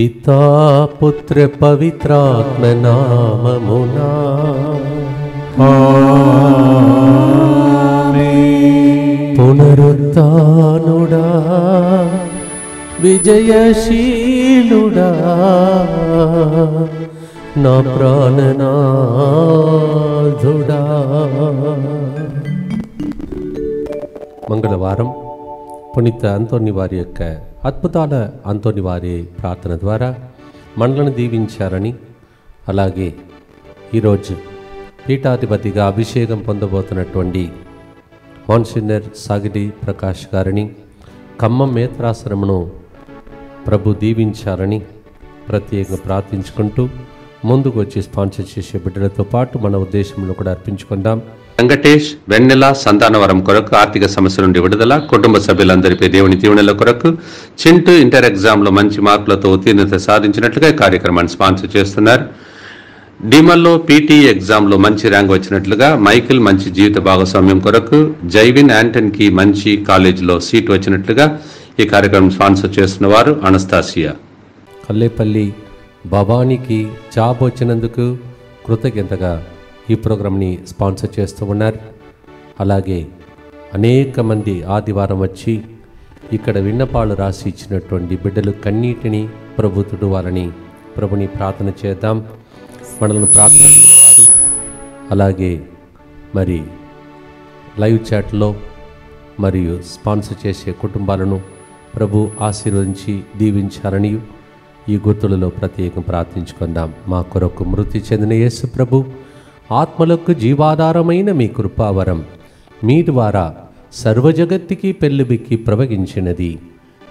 పితా పుత్ర పవిత్రాత్మ నామమునా పునరుత్థానుడా విజయశీలుడా నా ప్రాణనాథుడా. మంగళవారం పునీత అంతోని వారి యొక్క అద్భుతాల అంతోని వారి ప్రార్థన ద్వారా మనలను దీవించారని, అలాగే ఈరోజు పీఠాధిపతిగా అభిషేకం పొందబోతున్నటువంటి మాన్సినర్ సాగిడి ప్రకాష్ గారిని, ఖమ్మం మేత్రాశ్రమను ప్రభు దీవించారని ప్రత్యేకంగా ప్రార్థించుకుంటూ ముందుకు వచ్చి స్పాన్సర్ చేసే బిడ్డలతో పాటు మన ఉద్దేశంలో కూడా అర్పించుకుందాం. వెంకటేష్ వెన్నెల సంతానవరం కొరకు ఆర్థిక సమస్య నుండి విడుదల, కుటుంబ సభ్యులందరిపై దేవుని దీవెనల కొరకు, చింటూ ఇంటర్ ఎగ్జామ్లో మంచి మార్కులతో ఉత్తీర్ణత సాధించినట్లుగా ఈ కార్యక్రమాన్ని స్పాన్సర్ చేస్తున్నారు. డిమల్లో పీటీ ఎగ్జామ్లో మంచి ర్యాంక్ వచ్చినట్లుగా, మైకిల్ మంచి జీవిత భాగస్వామ్యం కొరకు, జైవిన్ యాంటన్కి మంచి కాలేజీలో సీట్ వచ్చినట్లుగా ఈ కార్యక్రమం స్పాన్సర్ చేస్తున్న వారు అనస్తాసియా. కల్లేపల్లి భవానీకి జాబ్ వచ్చినందుకు కృతజ్ఞతగా ఈ ప్రోగ్రాంని స్పాన్సర్ చేస్తూ ఉన్నారు. అలాగే అనేక మంది ఆదివారం వచ్చి ఇక్కడ విన్నపాలు రాసి ఇచ్చినటువంటి బిడ్డలు కన్నీటిని ప్రభు తుడవాలని ప్రభుని ప్రార్థన చేద్దాం. మనల్ని ప్రార్థన వారు అలాగే మరి లైవ్ చాట్లో మరియు స్పాన్సర్ చేసే కుటుంబాలను ప్రభు ఆశీర్వదించి దీవించాలని ఈ గుర్తులలో ప్రత్యేకం ప్రార్థించుకుందాం. మా కొరకు మృతి చెందిన యేసు ప్రభు ఆత్మలకు జీవాధారమైన మీ కృపావరం మీ ద్వారా సర్వజగత్తుకి పెళ్ళిబిక్కి ప్రవగించినది.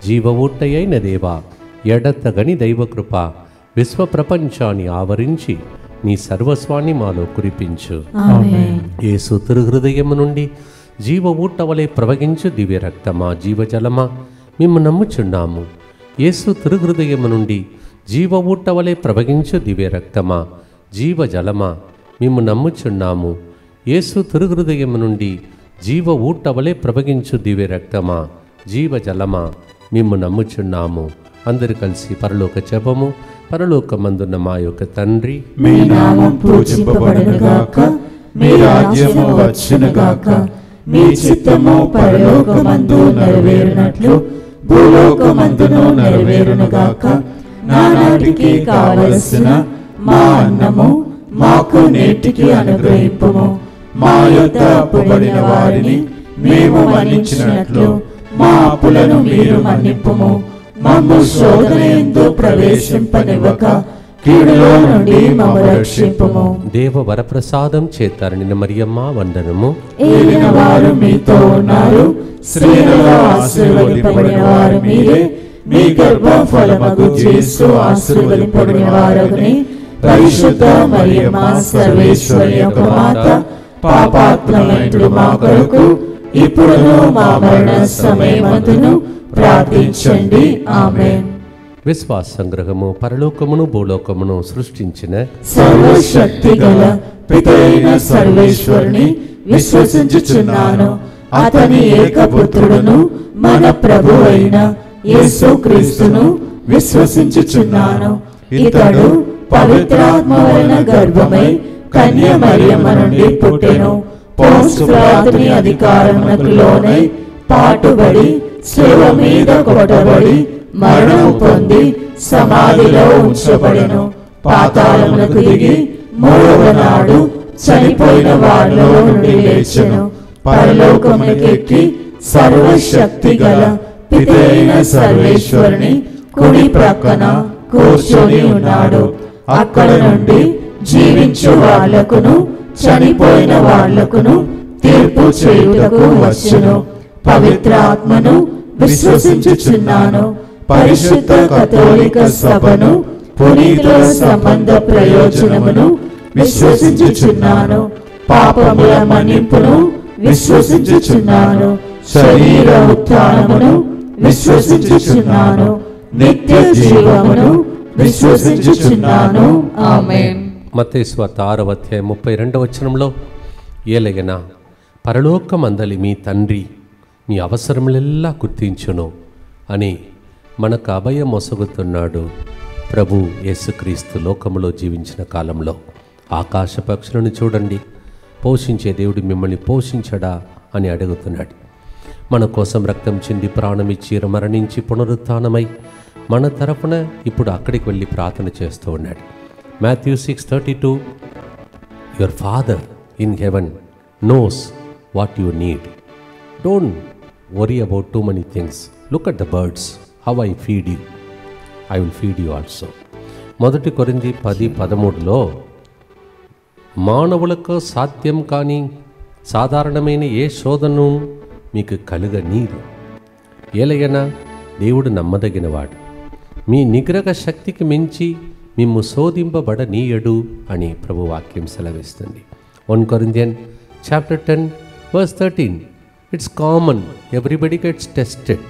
జీవ ఊట్టయైన దేవా, ఎడతగని దైవకృప విశ్వ ప్రపంచాన్ని ఆవరించి నీ సర్వస్వాన్ని మాలో కురిపించు. యేసు తిరుహృదయము నుండి జీవ ఊట వలె ప్రవగించు దివ్య రక్తమా, జీవజలమా, మేము నమ్ముచున్నాము. యేసు తిరుహృదయము నుండి జీవ ఊట వలె ప్రవగించు దివ్య రక్తమా, జీవజలమా, మేము నమ్ముచున్నాము. యేసు తిరుహృదయము నుండి జీవ ఊట వలె ప్రవగించు దివ్య రక్తమా, జీవజలమా, మేము నమ్ముచున్నాము. అందరు కలిసి పరలోక జపము. పరలోకమందున్న మా యొక్క తండ్రి, మీ నామం పూజింపబడునుగాక, మీ రాజ్యము వచ్చునుగాక, మీ చిత్తము పరలోకమందు నెరవేరునట్లు భూలోకమందును నెరవేరునుగాక. నానాటికి కావలసిన మా అన్నము మాకు నేటికి అనుగ్రహింపుము. మా యొద్ద అప్పుబడిన వారిని మేము మన్నించినట్లు మా అప్పులను మీరు మన్నింపుము. మమ్ము శోధనయందు ప్రవేశింపనివ్వక కీడులో నుండి మమ్ము రక్షింపుము. దేవ వరప్రసాదం చేతారనిన మరియమ్మ వందనము. ఏలిన వారు మీతో ఉన్నారు, స్త్రీలలో ఆశీర్వదింపబడిన వారు మీరే. మీ గర్భఫలమగు యేసు ఆశీర్వదింపబడిన వారగునే. పరిశుద్ధ మరియమ్మ సర్వేశ్వరి యొక్క మాత, పాపాత్ములైన మా కొరకు ఇప్పుడును మా మరణ సమయమందును ప్రార్థించండి. ఆమేన్. విశ్వాస సంగ్రహము. పరలోకమును భూలోకమును సృష్టించిన సర్వశక్తి గల పితైన సర్వేశ్వరుని విశ్వసించుచున్నాను. అతని ఏకపుత్రుడును మన ప్రభు అయిన యేసుక్రీస్తును విశ్వసించుచున్నాను. ఇతడు పవిత్రాత్మ వలన గర్భమై కన్య మరియమ్మ నుండి పుట్టెను. పోన్సు పిలాతుని అధికారమునకు లోనై పాటుబడి శిలువ మీద కొట్టబడి మరణము పొంది సమాధిలో ఉంచబడెను. పాతాళమునకు దిగి మూడవ నాడు చనిపోయిన వారిలో నుండి లేచెను. పరలోకమునకు ఎక్కి సర్వశక్తి గల పితైన సర్వేశ్వరుని కుడి ప్రక్కన కూర్చొని ఉన్నాడు. అక్కడ నుండి జీవించు వాళ్లకును చనిపోయిన వాళ్లకును తీర్పు చేయుటకు వచ్చును. పవిత్ర ఆత్మను విశ్వసించుచున్నాను. పరిశుద్ధ కథోలిక సభను, పునీతుల సంబంధ ప్రయోజనమును విశ్వసించుచున్నాను. పాపముల మన్నింపును విశ్వసించుచున్నాను. శరీర ఉత్థానమును విశ్వసించుచున్నాను. నిత్య జీవమును విశ్వసించుచున్నాను. ఆమేన్. మత్తయి సువార్త 6వ అధ్యాయం 32వ వచనంలో, ఏలయనా పరలోకమందలి మీ తండ్రి మీ అవసరములెల్లా గుర్తించును అని మనకు అభయం మొసగుతున్నాడు. ప్రభు యేసుక్రీస్తు లోకములో జీవించిన కాలంలో ఆకాశ పక్షులను చూడండి, పోషించే దేవుడు మిమ్మల్ని పోషించడా అని అడుగుతున్నాడు. మన కోసం రక్తం చింది ప్రాణమిచ్చి మరణించి పునరుత్థానమై మన తరపున ఇప్పుడు అక్కడికి వెళ్ళి ప్రార్థన చేస్తూ ఉన్నాడు. Matthew 6:32, your Father in heaven knows what you need. Don't worry about too many things. Look at the birds, how I feed you. I will feed you also. 1 కొరింథీ 10:13లో మానవులకు సాధ్యం కాని సాధారణమైన ఏ శోధనను మీకు కలుగనీరు, ఏలయనా దేవుడు నమ్మదగినవాడు, మీ నిగ్రహ శక్తికి మించి మిమ్ము శోధింపబడనీయడు అని ప్రభు వాక్యం సెలవిస్తుంది. 1 Corinthians chapter 10:13, it's common, everybody gets tested,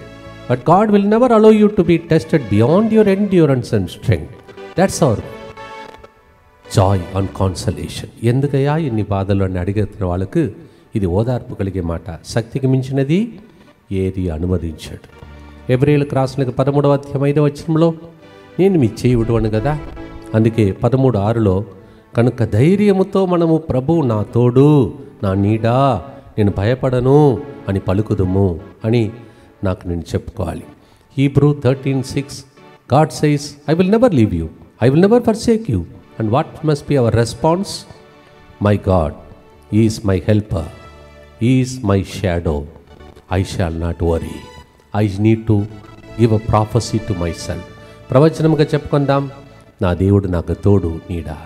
but God will never allow you to be tested beyond your endurance and strength. That's our joy and consolation. ఎందుకయ్యా ఇన్ని బాధలు అని అడిగిన వాళ్ళకు ఇది ఓదార్పు కలిగే మాట. శక్తికి మించినది ఏది అనుమతించాడు. హెబ్రీయులకు రాసిన 13వ అధ్యాయం 5వ వచనంలో నేను మీ చేయి విడువను కదా, అందుకే 13:6లో కనుక ధైర్యముతో మనము ప్రభు నా తోడు నా నీడా నేను భయపడను అని పలుకుదుము అని నాకు నేను చెప్పుకోవాలి. Hebrew 13:6, God says, I will never leave you, I will never forsake you. And what must be our response? My God is my helper, He is my shadow, I shall not worry. I need to give a prophecy to myself. ప్రవచనముగా చెప్పుకుందాం, నా దేవుడు నాకు తోడు నీడా,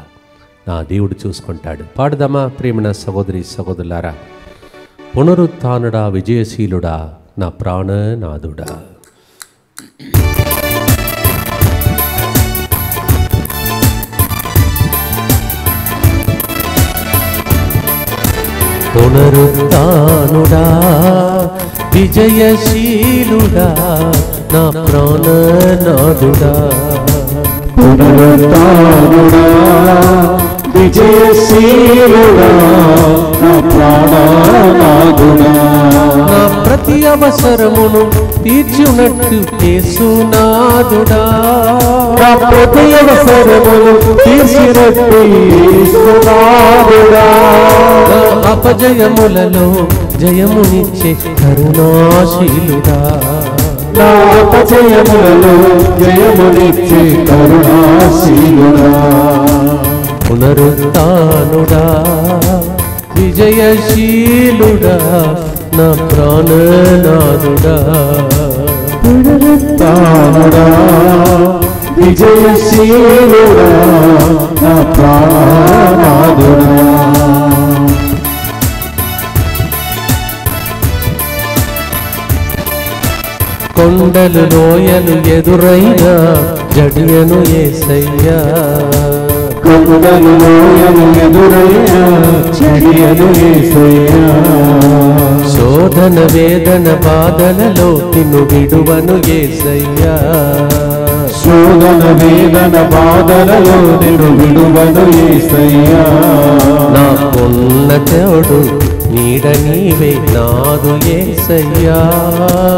నా దేవుడు చూసుకుంటాడు. పాడుదామా ప్రేమణ సహోదరి సహోదరులారా. పునరుత్థానుడా విజయశీలుడా నా ప్రాణనాథుడా. పునరుత్థానుడా విజయశీలుడా నా ప్రాణనాథుడా. పునరుత్థానుడా విజయశీలుడా నా ప్రాణనాథుడా. నా ప్రతి అవసరమును తీర్చునట్టు యేసునాథుడా. నా ప్రతి అవసరమును తీర్చినట్టు యేసునాథుడా. నా అపజయములలో జయమునిచ్చే కరుణాశీలుడా. నా అపజయములలో జయమునిచ్చే కరుణాశీలుడా. పునరుత్థానుడా విజయశీలుడా నా ప్రాణనాథుడా. పునరుత్థానుడా విజయశీలుడా నా ప్రాణనాథుడా. కొండలు లోయలు ఎదురైనా జడియను యేసయ్యా. కొండలు లోయలు ఎదురైనా జడియను యేసయ్యా. శోధన వేదన బాధలలో నిన్ను విడువను యేసయ్యా. శోధన వేదన బాధలలో నిన్ను విడువను యేసయ్యా. నాకున్న తోడు నీడ నీవే నాదు యేసయ్యా.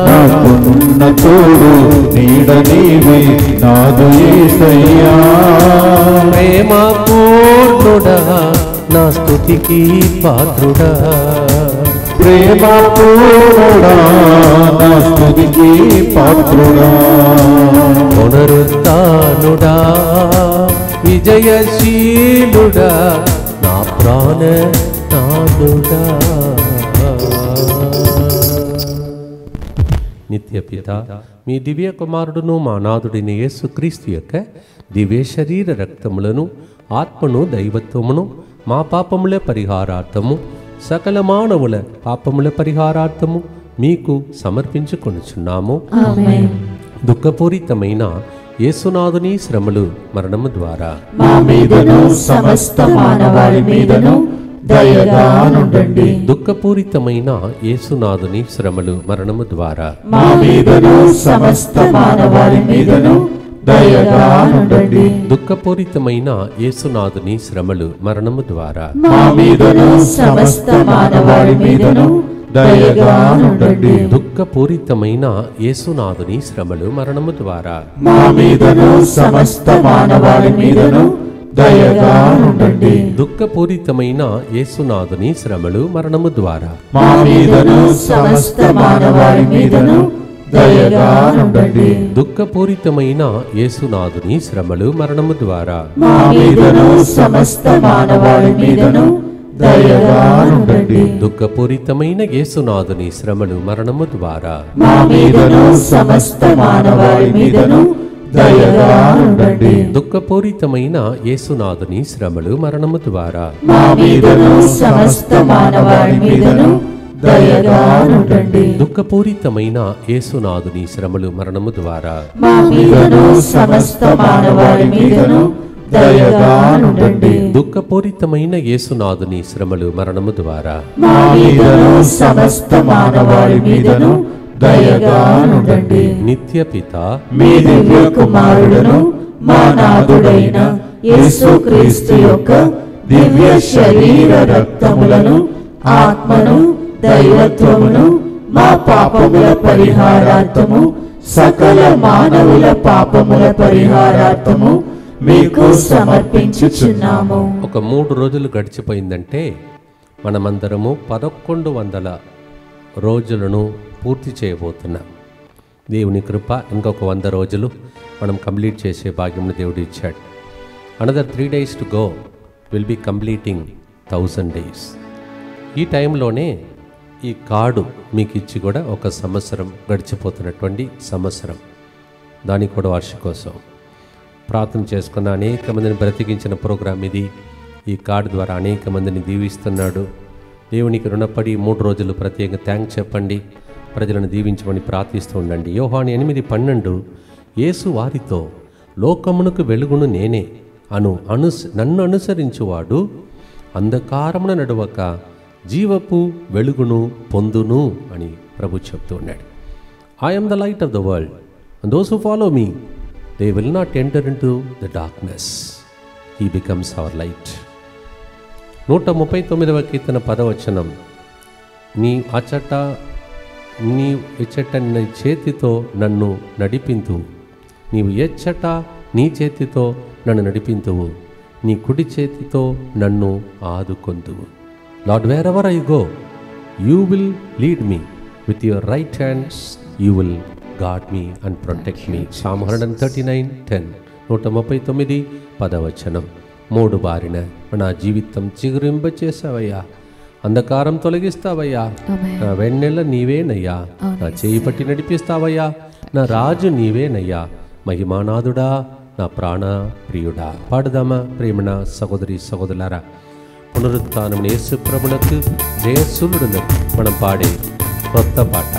నాకున్న తోడు నీడ నీవే నాదు యేసయ్యా. ప్రేమ పూర్ణుడా నా స్తుతికి పాత్రుడా. ప్రేమ పూర్ణుడా నా స్తుతికి పాత్రుడా. పునరుత్థానుడా విజయశీలుడా నా ప్రాణనాథుడా. నిత్య పిత మీ దివ్య కుమారుడును మా నాథుడిని యేసుక్రీస్తు యొక్క దివ్య శరీర రక్తములను ఆత్మను దైవత్వమును మా పాపముల పరిహారార్థము సకల మానవుల పాపముల పరిహారార్థము మీకు సమర్పించుకొనుచున్నాము. ఆమేన్. దుఃఖపూరితమైన యేసునాథుని శ్రమలు మరణము ద్వారా మా మీదను సమస్త మానవాళి మీదను దయగా నుండండి. దుఃఖపూరితమైన యేసునాథుని శ్రమలు మరణము ద్వారా మా మీదను సమస్త మానవాళి మీదను దయగా నుండండి. దుఃఖపూరితమైన యేసునాథుని శ్రమలు మరణము ద్వారా మా మీదను సమస్త మానవాళి మీదను దయగానుండండి. దుఃఖపూరితమైన యేసునాథుని శ్రమలు మరణము ద్వారా మా మీదను సమస్త మానవాళి మీదను దయగానుండండి. దుఃఖపూరితమైన యేసునాథుని శ్రమలు మరణము ద్వారా మా మీదను సమస్త మానవాళి మీదను దయగానుండండి. దుఃఖపూరితమైన యేసునాథుని శ్రమలు మరణము ద్వారా మా మీదను సమస్త మానవాళి మీదను దయగానుండండి. దుఃఖపూరితమైన యేసునాథుని శ్రమలు మరణము ద్వారా మా మీదను సమస్త మానవాళి మీదను దయగానుండండి. దుఃఖపూరితమైన యేసునాథుని శ్రమలు మరణము ద్వారా మా మీదను సమస్త మానవాళి మీదను దయగానుండండి. దుఃఖపూరితమైన యేసునాథుని శ్రమలు మరణము ద్వారా మా మీదను సమస్త మానవాళి మీదను దయగానుండండి. దుఃఖపూరితమైన యేసునాథుని శ్రమలు మరణము ద్వారా మా మీదను సమస్త మానవాళి మీదను దయగానుండండి. నిత్య పిత మీ దివ్య కుమారుడును మా నాథుడైన యేసుక్రీస్తు యొక్క దివ్య శరీర రక్తములను ఆత్మను దైవత్వమును మా పాపముల పరిహారార్థము సకల మానవుల పాపముల పరిహారార్థము మీకు సమర్పించుచున్నాము. ఒక 3 రోజులు గడిచిపోయిందంటే మనమందరము 1100 రోజులను పూర్తి చేయబోతున్నాం. దేవుని కృప ఇంకొక 100 రోజులు మనం కంప్లీట్ చేసే భాగ్యమును దేవుడు ఇచ్చాడు. Another 3 days to go will be completing 1000 days. ఈ టైంలోనే ఈ కార్డు మీకు ఇచ్చి కూడా ఒక సంవత్సరం గడిచిపోతున్నటువంటి సంవత్సరం, దానికి కూడా వార్షికోత్సవం ప్రార్థన చేసుకున్న అనేక మందిని బ్రతికించిన ప్రోగ్రాం ఇది. ఈ కార్డు ద్వారా అనేక మందిని దీవిస్తున్నాడు. దేవునికి రుణపడి 3 రోజులు ప్రత్యేక థ్యాంక్స్ చెప్పండి, ప్రజలను దీవించమని ప్రార్థిస్తూ ఉండండి. యోహాను 8:12 యేసు వారితో లోకమునకు వెలుగును నేనే నన్ను అనుసరించువాడు అంధకారమున నడువక జీవపు వెలుగును పొందును అని ప్రభు చెప్తూ ఉన్నాడు. I am the light of the world and those who follow me they will not enter into the darkness. He becomes our light. 139వ కీర్తన 10వ నీ ఇచ్చట నీ చేతితో నన్ను నడిపింతువు, నీవు ఎచ్చట నీ చేతితో నన్ను నడిపింతువు, నీ కుడి చేతితో నన్ను ఆదుకొందువు. Lord, wherever I go, you will lead me. With your right hand, you will guard me and protect me. Psalm 139:10. 139 10 3 బారిన నా జీవితం చిగురింప చేసావయ్యా, అంధకారం తొలగిస్తావయ్యా, నా వెన్నెల నీవేనయ్యా, నా చేయి పట్టి నడిపిస్తావయ్యా, నా రాజు నీవేనయ్యా, మహిమానాథుడా, నా ప్రాణ ప్రియుడా. పాడుదామా ప్రేమణ సహోదరి సహోదరులారా. పునరుత్థానం యేసు ప్రభువునకు జయసులుడును మనం పాడే కొత్త పాట.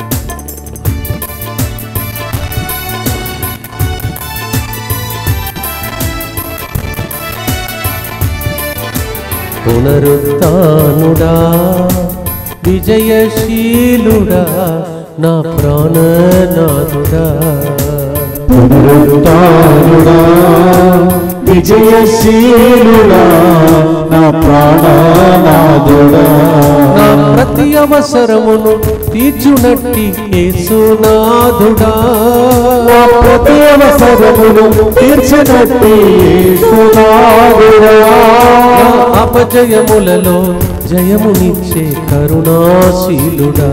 పునరుత్థానుడా విజయశీలుడా నా ప్రాణనాథుడా, పునరుత్థానుడా విజయశీలుడా నా ప్రాణనాథుడా, నా ప్రతి అవసరమును తీర్చునట్టి యేసునాథుడా, నా ప్రతి అవసరమును తీర్చునట్టి యేసునాథుడా, నా అపజయములలో జయమునిచ్చే కరుణాశీలుడా,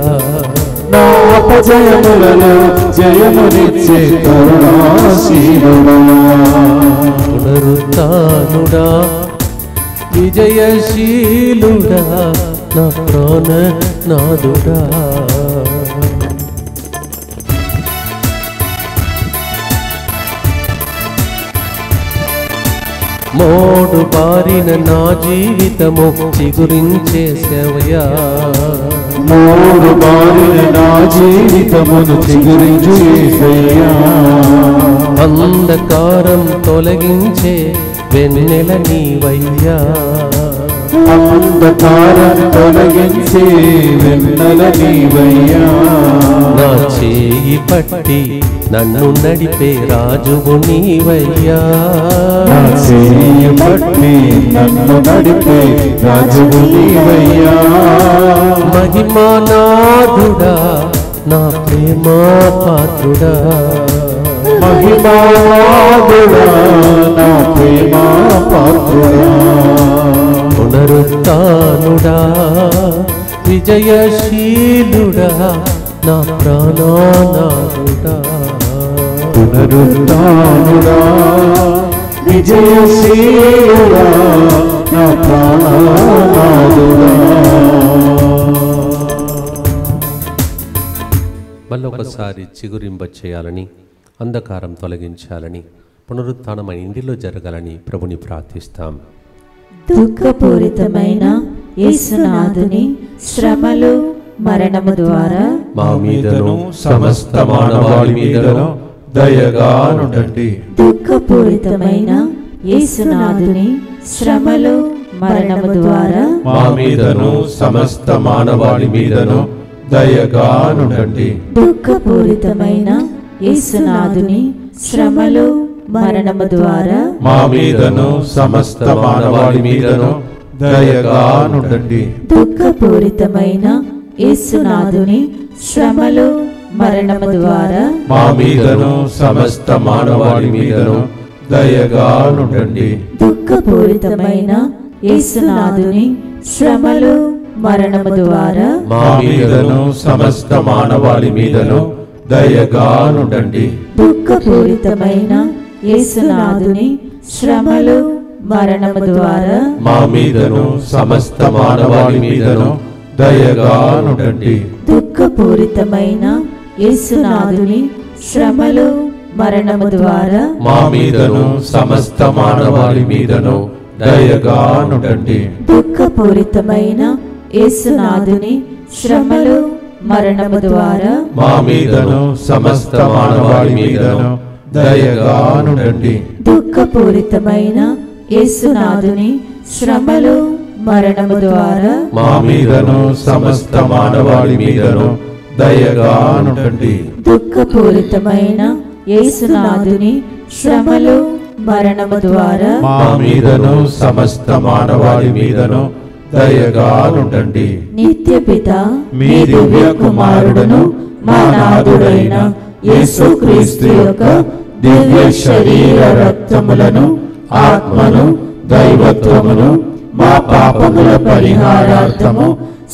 నా అపజయములలో జయమునిచ్చే కరుణాశీలుడా, పునరుత్థానుడా విజయశీలుడా నా ప్రాణనాథుడా. మోడు బారిన నా జీవితము చిగురించేసావయ్యా, మూడు బారిన నా జీవితమును చిగురించేసయ్యా, అంధకారం తొలగించే వెన్నెల నీవయ్యా, అంధకారం తొలగించే వెన్నెల నీవయ్యా, నా చేయి పట్టి నన్ను నడిపే రాజువు నీవయ్యా. నా చేయి పట్టి నన్ను నడిపే రాజువు నీవయ్యా. మహిమానాథుడా నా ప్రేమా పాత్రుడా, మహిమానాథుడా నా ప్రేమా పాత్రుడా. పునరుత్థానుడా విజయశీలుడా నా ప్రాణనాథుడా. పునరుత్థానుడా విజయశీలుడా నా ప్రాణనాథుడా. మళ్ళొకసారి చిగురింప చేయాలని, అంధకారం తొలగించాలని, పునరుత్థానమైన ఇంటిలో జరగాలని ప్రభుని ప్రార్థిస్తాం. దుఃఖపూరితమైన యేసునాథుని శ్రమలు మరణము ద్వారా మా మీదను సమస్త మానవాళి మీదను దయగా నుండండి. దుఃఖపూరితమైన యేసునాథుని శ్రమలు మరణము ద్వారా మా మీదను సమస్త మానవాళి మీదను దయగా నుండండి. దుఃఖపూరితమైన యేసునాథుని శ్రమలు మరణము ద్వారా మా మీదను సమస్త మానవాళి మీదను దయగా నుండండి. దుఃఖపూరితమైన యేసునాథుని శ్రమలు మరణము ద్వారా మా మీదను సమస్త మానవాళి మీదను దయగా నుండండి. దుఃఖపూరితమైన యేసునాథుని శ్రమలు మరణము ద్వారా మా మీదను సమస్త మానవాళి మీదను దయగా నుండండి. దుఃఖపూరితమైన యేసునాథుని శ్రమలు మరణము ద్వారా మా మీదను సమస్త మానవాళి మీదను దయగా నుండండి. దుఃఖపూరితమైన యేసునాథుని శ్రమలు మరణము ద్వారా మా మీదను సమస్త మానవాళి మీదను దయగా నుండండి. దుఃఖపూరితమైన యేసునాథుని శ్రమలు మరణము ద్వారా మా మీదను సమస్త మానవాళి మీదను దయగా నుండండి. దుఃఖపూరితమైన యేసునాథుని శ్రమలు మరణము ద్వారా మా మీదను సమస్త మానవాళి మీదను దయగా నుండండి. దుఃఖపూరితమైన యేసునాథుని శ్రమలు మరణము ద్వారా మా మీదను సమస్త మానవాళి మీదను దయగా నుండండి. నిత్యపిత మీ దివ్య కుమారుడును మా నాథుడైన యేసుక్రీస్తు యొక్క దివ్య శరీర రక్తములను ఆత్మను దైవత్వమును మా పాపముల పరిహారార్థము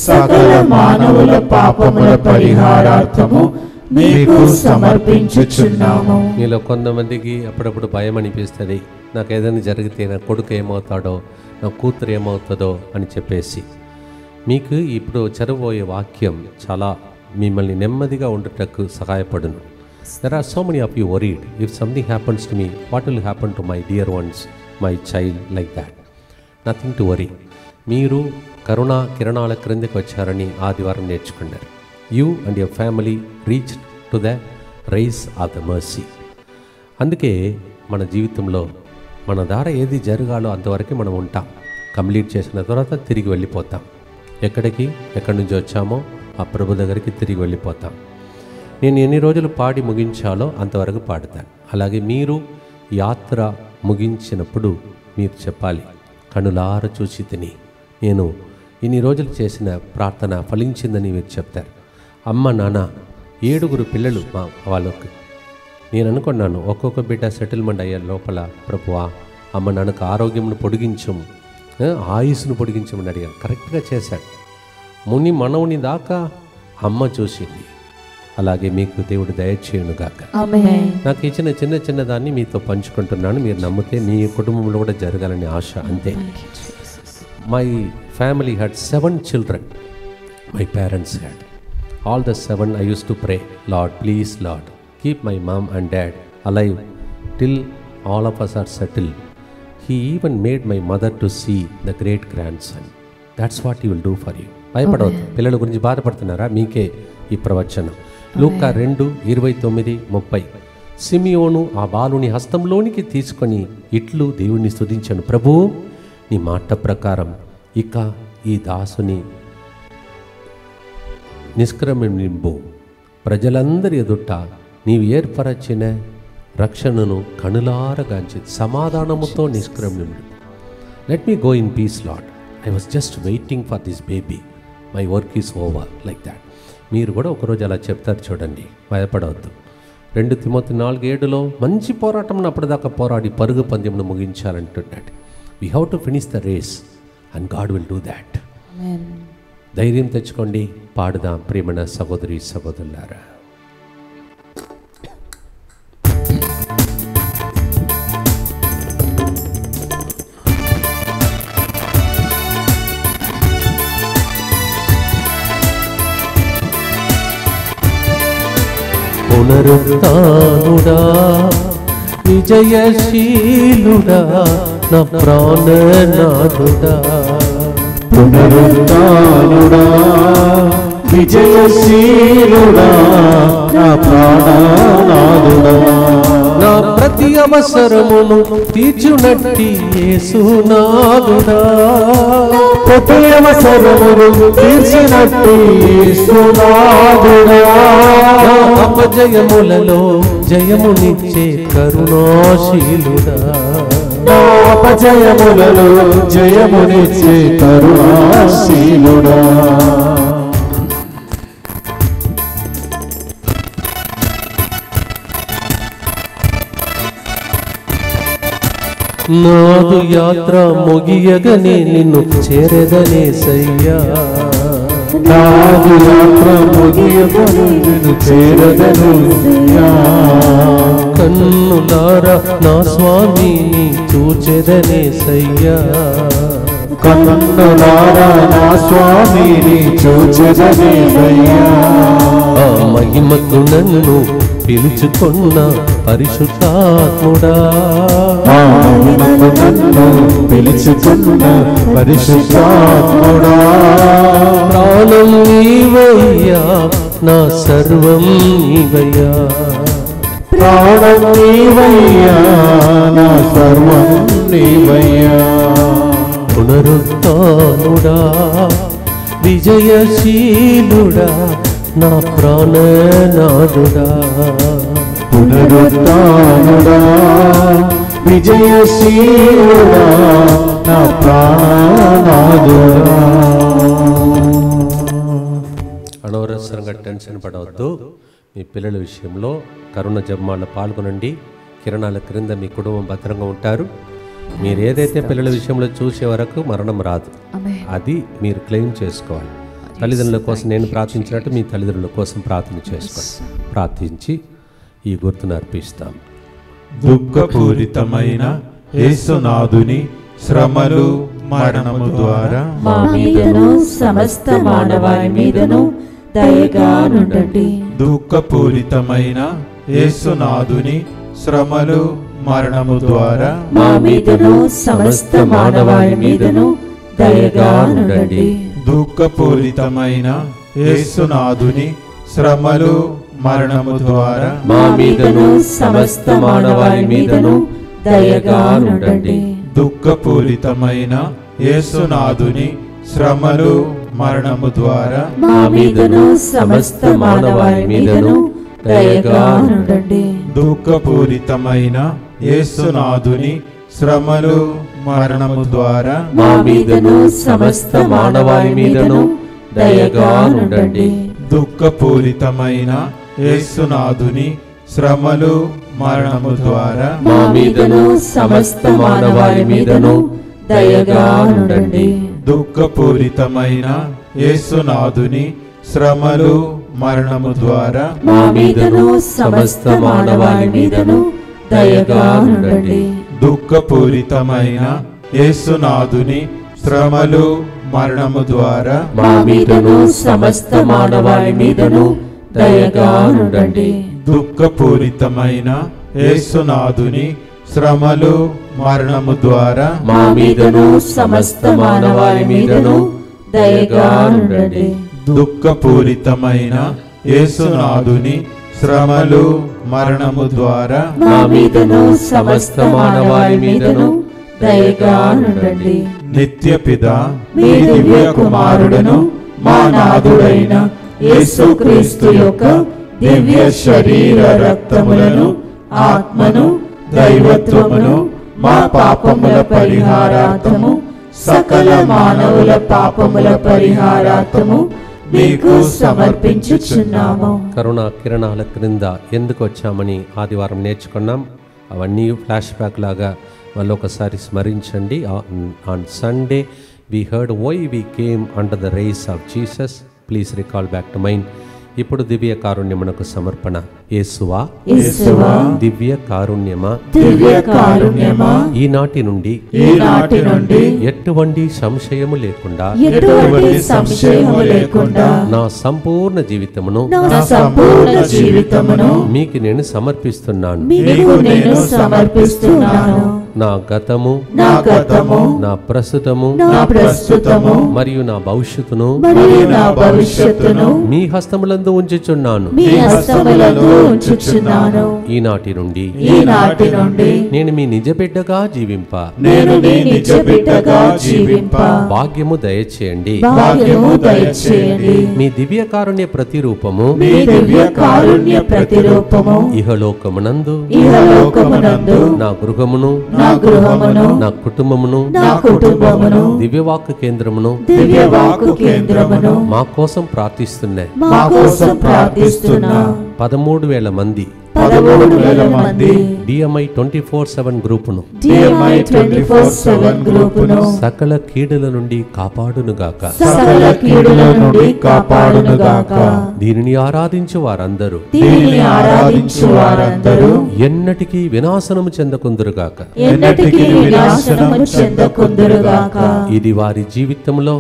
సకల మానవుల పాపముల పరిహారార్థము మీకు సమర్పించుచున్నాము. మీలో కొంతమందికి అప్పుడప్పుడు భయం అనిపిస్తుంది, నాకు ఏదైనా జరిగితే నా కొడుకు ఏమవుతాడో, నా కూతురు ఏమవుతుందో అని చెప్పేసి. మీకు ఇప్పుడు చదవబోయే వాక్యం చాలా మిమ్మల్ని నెమ్మదిగా ఉండటకు సహాయపడును. There are so many of you worried. If something happens to me, what will happen to my dear ones, my child, like that? Nothing to worry. మీరు కరుణా కిరణాల క్రిందకి వచ్చారని ఆదివారం నేర్చుకున్నారు. You and your family reached to the race of the mercy. అందుకే మన జీవితంలో మన ద్వారా ఏది జరగాలో అంతవరకు మనం ఉంటాం. కంప్లీట్ చేసిన తర్వాత తిరిగి వెళ్ళిపోతాం. ఎక్కడి నుంచి వచ్చామో ఆ ప్రభు దగ్గరికి తిరిగి వెళ్ళిపోతాం. నేను ఎన్ని రోజులు పాడి ముగించాలో అంతవరకు పాడుతాను. అలాగే మీరు యాత్ర ముగించినప్పుడు మీరు చెప్పాలి, కనులార చూసి తిని నేను ఇన్ని రోజులు చేసిన ప్రార్థన ఫలించిందని మీరు చెప్తారు. అమ్మ నాన్న 7 పిల్లలు మా వాళ్ళకి నేను అనుకున్నాను, ఒక్కొక్క బిడ్డ సెటిల్మెంట్ అయ్యే లోపల ప్రభువా అమ్మ నాన్నకు ఆరోగ్యంను పొడిగించము, ఆయుస్సును పొడిగించమని అడిగాను. కరెక్ట్గా చేశాడు. ముని మనవుని దాకా అమ్మ చూసింది. అలాగే మీకు దేవుడు దయచేయును గాక. ఆమేన్. నాకు ఇచ్చిన చిన్న దాన్ని మీతో పంచుకుంటున్నాను. మీరు నమ్మితే మీ కుటుంబంలో కూడా జరగాలని ఆశ, అంతే. My family had 7 children. My parents had all the 7. I used to pray, Lord, please Lord, keep my mom and dad alive till all of us are settled. He even made my mother to see the great grandson. That's what he will do for you. భయపడవద్దు. పిల్లల గురించి బాధపడుతున్నారా? మీకే ఈ ప్రవచనం. లూకా 2:29-30. సిమియోను ఆ బాలుని హస్తంలోనికి తీసుకొని ఇట్లు దేవుణ్ణి స్తుతించను, ప్రభు నీ మాట ప్రకారం ఇక ఈ దాసుని నిష్క్రమింపు, ప్రజలందరి ఎదుట నీవు ఏర్పరచిన రక్షణను కనులారగాంచి సమాధానముతో నిష్క్రమ్యుడు. Let me go in peace Lord. I was just waiting for this baby, my work is over, like that. మీరు కూడా ఒకరోజు అలా చెప్తారు చూడండి, భయపడవద్దు. 2 తిమోతి 4:7 మంచి పోరాటం అప్పటిదాకా పోరాడి పరుగు పందెమును ముగించాలంటున్నాడు. We have to finish the race and God will do that. ధైర్యం తెచ్చుకోండి, పాడుదాం ప్రియమైన సహోదరి సహోదరులారా. పునరుత్థానుడా విజయశీలుడా నా ప్రాణనాథుడా. పునరుత్థానుడా విజయశీలుడా నా ప్రాణనాథుడా. నా ప్రతి అవసరమును తీర్చునట్టి యేసునాథుడా. ప్రతి అవసరమును తీర్చినట్టి యేసునాథుడా. నా అపజయములలో జయమునిచ్చే కరుణాశీలుడా. నా అపజయములలో జయమునిచ్చే కరుణాశీలుడా. నాదు యాత్ర ముగియగనే నిన్ను చేరదనే సయ్యా. నాదు యాత్ర ముగియగనే నిన్ను చేరదనే సయ్యా. కన్నులారా నా స్వామిని చూచెదనే సయ్యా. కన్నులారా నా స్వామిని చూచెదనే సయ్యా. ఆ మహిమకు నన్ను పిలుచుకున్న పరిశుద్ధాత్ముడా. నన్ను పిలుచుకున్న పరిశుద్ధాత్ముడా. ప్రాణం నీవయ్యా, నా సర్వం నీవయ్యా. ప్రాణం నీవయ్యా, నా సర్వం నీవయ్యా. పునరుత్థానుడా విజయశీలుడా నా ప్రాణనాథుడా. పునరుత్థానుడా విజయశీలుడా నా ప్రాణనాథుడా. అనవసరంగా టెన్షన్ పడవద్దు. మీ పిల్లల విషయంలో కరోనా జబ్మాల్లో పాల్గొనండి. కిరణాల క్రింద మీ కుటుంబం భద్రంగా ఉంటారు. మీరు ఏదైతే పిల్లల విషయంలో చూసే వరకు మరణం రాదు, అది మీరు క్లెయిమ్ చేసుకోవాలి. తల్లిదండ్రుల కోసం నేను ప్రార్థించినట్టు మీ తల్లిదండ్రుల కోసం ప్రార్థన చేసుకోండి. ప్రార్థించి ఈ గుర్తును అర్పిస్తాం. దుఃఖపూరితమైన యేసునాథుని శ్రమలు మరణము ద్వారా మా మీదను సమస్త మానవాళి మీదను దయగా నుండండి. దుఃఖపూరితమైన యేసునాథుని శ్రమలు మరణము ద్వారా మా మీదను సమస్త మానవాళి మీదను దయగా నుండండి. దుఃఖపూరితమైన యేసునాథుని శ్రమలు మరణము ద్వారా మా మీదను సమస్త మానవాళి మీదను దయగా నుండండి. దుఃఖపూరితమైన యేసునాథుని శ్రమలు మరణము ద్వారా మా మీదను సమస్త మానవాళి మీదను దయగా నుండండి. దుఃఖపూరితమైన యేసునాథుని శ్రమలు మరణము ద్వారా మా మీదను సమస్త మానవాళి మీదను దయగా నుండండి. దుఃఖపూరితమైన యేసునాథుని శ్రమలు మరణము ద్వారా మా మీదను సమస్త మానవాళి మీదను దయగా నుండండి. దుఃఖపూరితమైన యేసునాథుని శ్రమలు మరణము ద్వారా మా మీదను సమస్త మానవాళి మీదను దయగా నుండండి. దుఃఖపూరితమైన యేసునాథుని శ్రమలు మరణము ద్వారా మా మీదను సమస్త మానవాళి మీదను దయగా నుండండి. దుఃఖపూరితమైన యేసునాథుని శ్రమలు మరణము ద్వారా మా మీదను సమస్త మానవాళి మీదను దయగా నుండండి. దుఃఖపూరితమైన యేసునాథుని శ్రమలు మరణము ద్వారా మా మీదను సమస్త మానవాళి మీదను దయగా నుండండి. నిత్యపిత మీ దివ్య కుమారుడను మా నాథుడైన యేసుక్రీస్తు యొక్క దివ్య శరీర రక్తములను, ఆత్మను, దైవత్వమును మా పాపముల పరిహారార్థము, సకల మానవుల పాపముల పరిహారార్థము మీకు సమర్పించుచున్నాము. కరుణా కిరణాల క్రింద ఎందుకు వచ్చామని ఆదివారం నేర్చుకున్నాం. అవన్నీ ఫ్లాష్ బ్యాక్ లాగా మళ్ళీ ఒకసారి స్మరించండి. On Sunday we heard why we came under the rays of Jesus. Please recall back to mind. ఇప్పుడు దివ్య కారుణ్యమునకు సమర్పణ. యేసువా, యేసువా, దివ్య కారుణ్యమా, దివ్య కారుణ్యమా, ఈనాటి నుండి ఎటువంటి సంశయము లేకుండా ఎటువంటి సంశయము లేకుండా నా సంపూర్ణ జీవితమును నా సంపూర్ణ జీవితమును మీకు నేను సమర్పిస్తున్నాను. మీకు నేను సమర్పిస్తున్నాను. నా గతము, నా గతము, నా ప్రస్తుతము, నా ప్రస్తుతము మరియు నా భవిష్యత్తును మరియు నా భవిష్యత్తును మీ హస్తములందు ఉంచుచున్నాను. మీ హస్తములందు ఉంచుచున్నాను. ఈనాటి నుండి నేను మీ నిజ బిడ్డగా జీవింప నేను నీ నిజ బిడ్డగా జీవింప భాగ్యము దయచేయండి. భాగ్యము దయచేయండి. మీ దివ్య కారుణ్య ప్రతిరూపము మీ దివ్య కారుణ్య ప్రతిరూపము ఇహలోకమునందు నా గృహమును, నా గృహమును, నా కుటుంబమును, నా కుటుంబమును, దివ్యవాక్కు కేంద్రమును దివ్యవాక్కు కేంద్రమును మా కోసం ప్రార్థిస్తున్నాయి. మా కోసం ప్రార్థిస్తున్నా 13,000 మంది 13,000 మంది DMI 24/7 గ్రూపును DMI 24/7 గ్రూపును సకల కీడుల నుండి కాపాడునుగాక. సకల కీడుల నుండి కాపాడునుగాక. దీనిని ఆరాధించు వారందరూ ఎన్నటికీ వినాశనము చెందకుందురుగాక. ఇది వారి జీవితంలో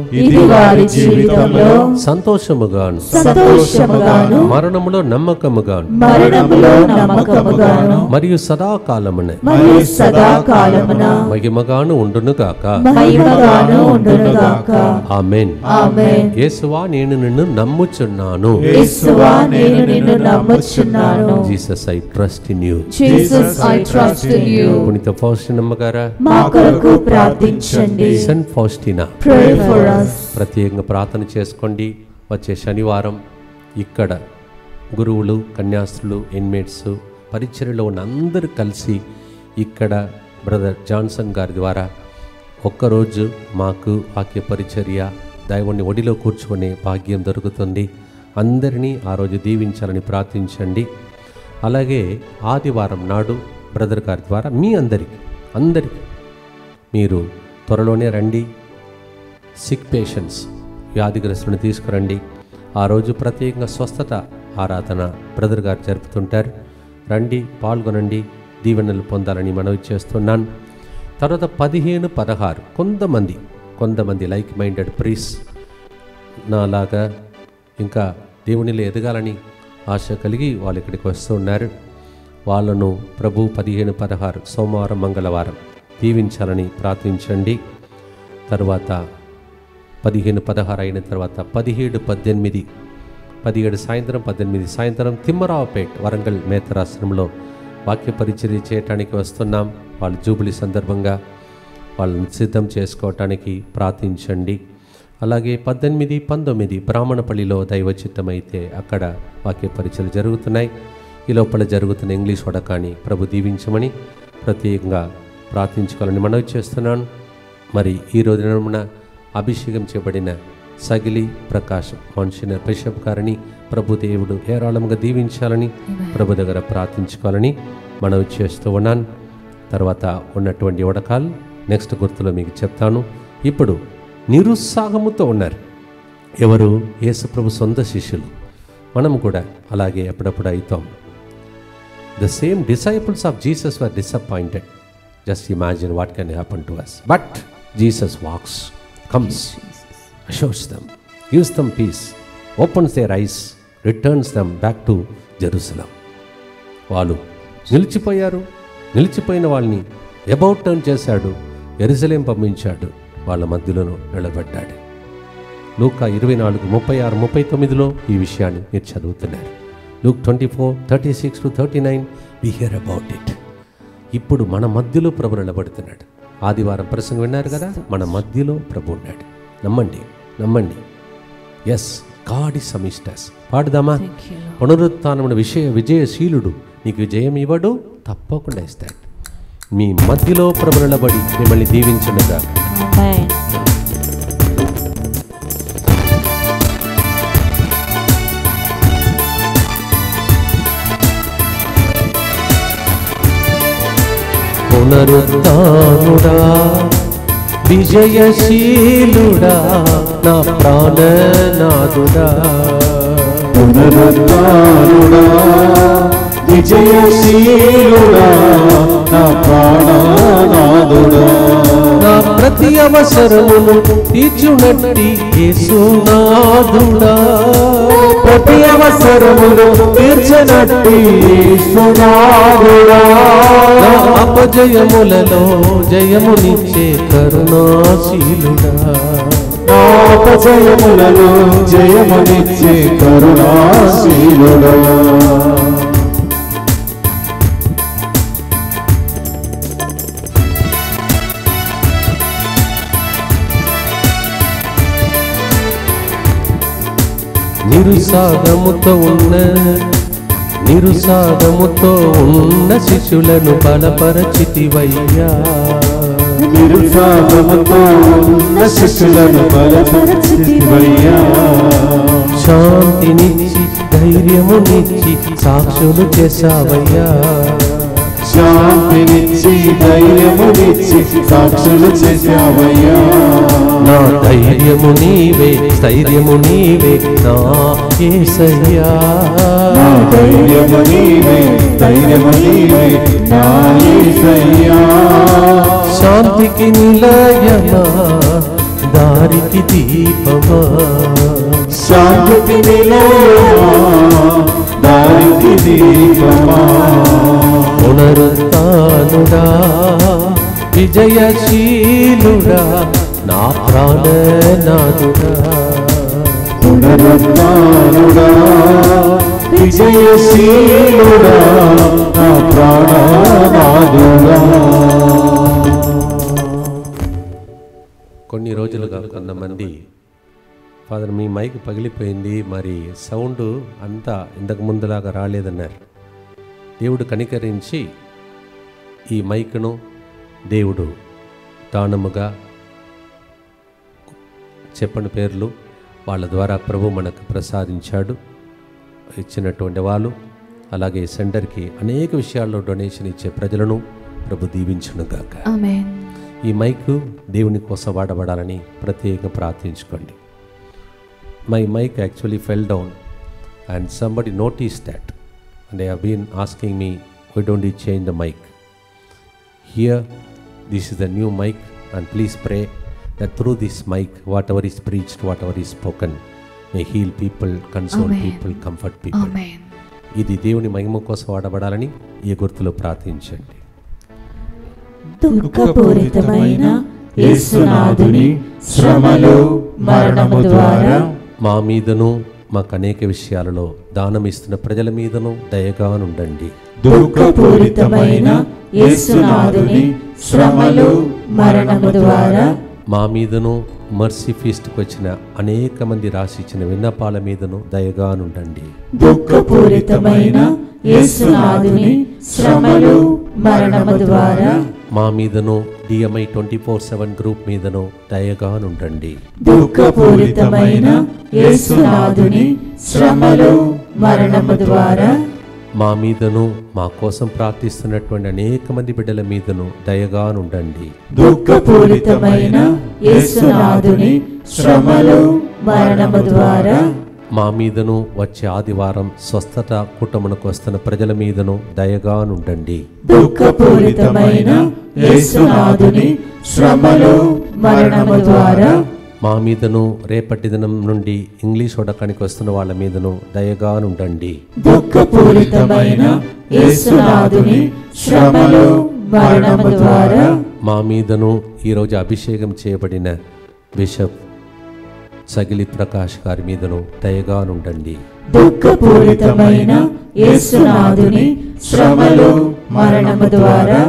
సంతోషముగాను మరణములో నమ్మకముగాను మరియు సదాకాలమున మహిమగాను ఉండునుగాక. ఆమేన్. యేసువా, నేను నిన్ను నమ్ముచున్నాను. Jesus, I trust in you. పునీత ఫౌస్టినమ్మ గారా, మా కొరకు ప్రార్థించండి. Saint Faustina, Pray for us. ప్రత్యేకంగా ప్రార్థన చేసుకోండి. వచ్చే శనివారం ఇక్కడ గురువులు, కన్యాస్త్రులు, ఇన్మేట్స్, పరిచర్యలో ఉన్న అందరూ కలిసి ఇక్కడ బ్రదర్ జాన్సన్ గారి ద్వారా ఒక్కరోజు మాకు వాక్య పరిచర్య, దైవుని ఒడిలో కూర్చుకునే భాగ్యం దొరుకుతుంది. అందరినీ ఆ రోజు దీవించాలని ప్రార్థించండి. అలాగే ఆదివారం నాడు బ్రదర్ గారి ద్వారా మీ అందరికీ మీరు త్వరలోనే రండి. సిక్ పేషెంట్స్, వ్యాధిగ్రస్తులను తీసుకురండి. ఆ రోజు ప్రత్యేకంగా స్వస్థత ఆరాధన బ్రదర్ గారు జరుపుతుంటారు. రండి, పాల్గొనండి, దీవెనలు పొందాలని మనవి చేస్తున్నాను. తర్వాత 15-16 కొంతమంది లైక్ మైండెడ్ ప్రీస్ నాలాగా ఇంకా దేవునిలో ఎదగాలని ఆశ కలిగి వాళ్ళు ఇక్కడికి వస్తూ ఉన్నారు. వాళ్ళను ప్రభు 15-16 సోమవారం, మంగళవారం దీవించాలని ప్రార్థించండి. తర్వాత 15-16 అయిన తర్వాత 17 సాయంత్రం 18 సాయంత్రం తిమ్మరావుపేట్ వరంగల్ మేతరాశ్రమంలో వాక్య పరిచర్య చేయటానికి వస్తున్నాం. వాళ్ళు జూబిలీ సందర్భంగా వాళ్ళని సిద్ధం చేసుకోవటానికి ప్రార్థించండి. అలాగే 18-19 బ్రాహ్మణపల్లిలో దైవచిత్తమైతే అక్కడ వాక్య పరిచర్యలు జరుగుతున్నాయి. ఈ లోపల జరుగుతున్న ఇంగ్లీష్ వడకాన్ని ప్రభు దీవించమని ప్రత్యేకంగా ప్రార్థించుకోవాలని మనవి చేస్తున్నాను. మరి ఈ రోజున అభిషేకం చేయబడిన సగిలి ప్రకాశం మనుషుల బిషప్ గారిని ప్రభు దేవుడు ఏరాళంగా దీవించాలని ప్రభు దగ్గర ప్రార్థించుకోవాలని మనవి చేస్తూ ఉన్నాను. తర్వాత ఉన్నటువంటి వడకాలు నెక్స్ట్ గుర్తులో మీకు చెప్తాను. ఇప్పుడు నిరుత్సాహముతో ఉన్నారు ఎవరు? యేసు ప్రభు సొంత శిష్యులు. మనం కూడా అలాగే ఎప్పుడప్పుడు అవుతాం. The same disciples of Jesus were disappointed. Just imagine what can happen to us. But Jesus walks, comes, assures them, gives them peace, opens their eyes, returns them back to Jerusalem. వాళ్ళు నిలిచిపోయిన వాళ్ళని about turn చేశాడు, యెరూషలేం పంపించాడు, వాళ్ళ మధ్యలో నిలబడ్డాడు. లూకా 24:36-39 ఈ విషయాన్ని మీరు చదువుతున్నారు. Luke 24:36-39 we hear about it. ఇప్పుడు మన మధ్యలో ప్రభు నిలబడుతున్నాడు. ఆదివారం ప్రసంగం విన్నారు కదా, మన మధ్యలో ప్రభు ఉన్నాడు. నమ్మండి. ఎస్, గాడ్ ఇస్ అమిస్టస్. పాడుదామా? పునరుత్థానమున విజయశీలుడు, నీకు విజయం ఇవ్వడు, తప్పకుండా ఇస్తాడు. మీ మధ్యలో ప్రభు నిలబడి మిమ్మల్ని దీవించునుగా. పునరుత్థానుడా, విజయశీలుడా, నా ప్రాణనాథుడా. పునరుత్థానుడా, విజయశీలుడా, నా ప్రాణనాథుడా. నా ప్రతి అవసరమును తీర్చునట్టి యేసునాథుడా. ప్రతి అవసరమును తీర్చనట్టి యేసునాథుడా. నా అపజయములలో జయమునిచ్చే కరుణాశీలుడా. నా అపజయములలో జయమునిచ్చే కరుణాశీలుడా. నిరుసాగముతో ఉన్న శిశులను బలపరచితివయ్యా. నిరుసాగముతో ఉన్న శిశులను బలపరచితివయ్యా. శాంతినిచ్చి ధైర్యమునిచ్చి సాక్షులు చేసావయ్యా. శాంతినిచ్చి ధైర్యమునిచ్చి సాక్షులు చేసావయ్యా. నా ధైర్యము నీవే, స్థైర్యము నీవే నా యేసయ్యా. నా ధైర్యము నీవే, ధైర్యము నీవే నా యేసయ్యా. శాంతికి నిలయమా, దారికి దీపమా. శాంతికి నిలయమా, దారికి దీపమా. పునరుత్థానుడా, విజయశీలుడా, నా ప్రాణనాథుడా. పునరుత్థానుడా, విజయశీలుడా, నా ప్రాణనాథుడా. కొన్ని రోజులుగా కొంతమంది, ఫాదర్ మీ మైక్ పగిలిపోయింది, మరి సౌండ్ అంతా ఇంతకు ముందులాగా రాలేదన్నారు. దేవుడు కనికరించి ఈ మైక్ను దేవుడు దానముగా చెప్పని పేర్లు వాళ్ళ ద్వారా ప్రభు మనకు ప్రసాదించాడు. ఇచ్చినటువంటి వాళ్ళు, అలాగే సెంటర్కి అనేక విషయాల్లో డొనేషన్ ఇచ్చే ప్రజలను ప్రభు దీవించునుగాక. ఆమేన్. ఈ మైక్ దేవుని కోసం వాడబడాలని ప్రత్యేకంగా ప్రార్థించుకోండి. My mic actually fell down and somebody notice that and they have been asking me, why don't you change the mic? Here, this is the new mic, and please pray that through this mic, whatever is preached, whatever is spoken, may heal people, console Amen. people, comfort people. ఆమేన్. ఇది దేవుని మహిమ కోసం వాడబడాలని ఈ గుర్తులో ప్రార్థించండి. దుఃఖపూరితమైన యేసునాథుని శ్రమలు మరణము ద్వారా మా మీదను మాకు అనేక విషయాలలో దానమిస్తున్న ప్రజల మీదను దయగానుండండి. దుఃఖపూరితమైన యేసునాథుని శ్రమలు మరణము ద్వారా మా మీదను మర్సీ ఫీస్ట్కి వచ్చిన అనేక మంది రాసిచ్చిన విన్నపాల మీదను దయగానుండండి. దుఃఖపూరితమైన యేసునాథుని శ్రమలు మరణము ద్వారా మా మీదను DMI 24/7 గ్రూప్ మీదను దయగానుండండి. దుఃఖపూరితమైన యేసునాథుని శ్రమలు మరణము ద్వారా మా మీదను మా కోసం ప్రార్థిస్తున్నటువంటి అనేక మంది బిడ్డల మీదను దయగానుండండి. దుఃఖపూరితమైన యేసునాథుని శ్రమలు మరణము ద్వారా మా మీదను వచ్చే ఆదివారం స్వస్థత కూటమునకు వస్తున్న ప్రజల మీదను దయగానుండండి. దుఃఖపూరితమైన యేసునాథుని శ్రమలు మరణము ద్వారా మా మీదను రేపటి దినం నుండి ఇంగ్లీష్ వడకానికి వస్తున్న వాళ్ళ మీదను దయగానుండండి. దుఃఖపూరితమైన యేసునాథుని శ్రమలు మరణము ద్వారా మా మీదను ఈరోజు అభిషేకం చేయబడిన బిషప్ సగిలి ప్రకాష్ గారి మీదను దయగానుండండి. దుఃఖపూరితమైన యేసునాథుని శ్రమలు మరణము ద్వారా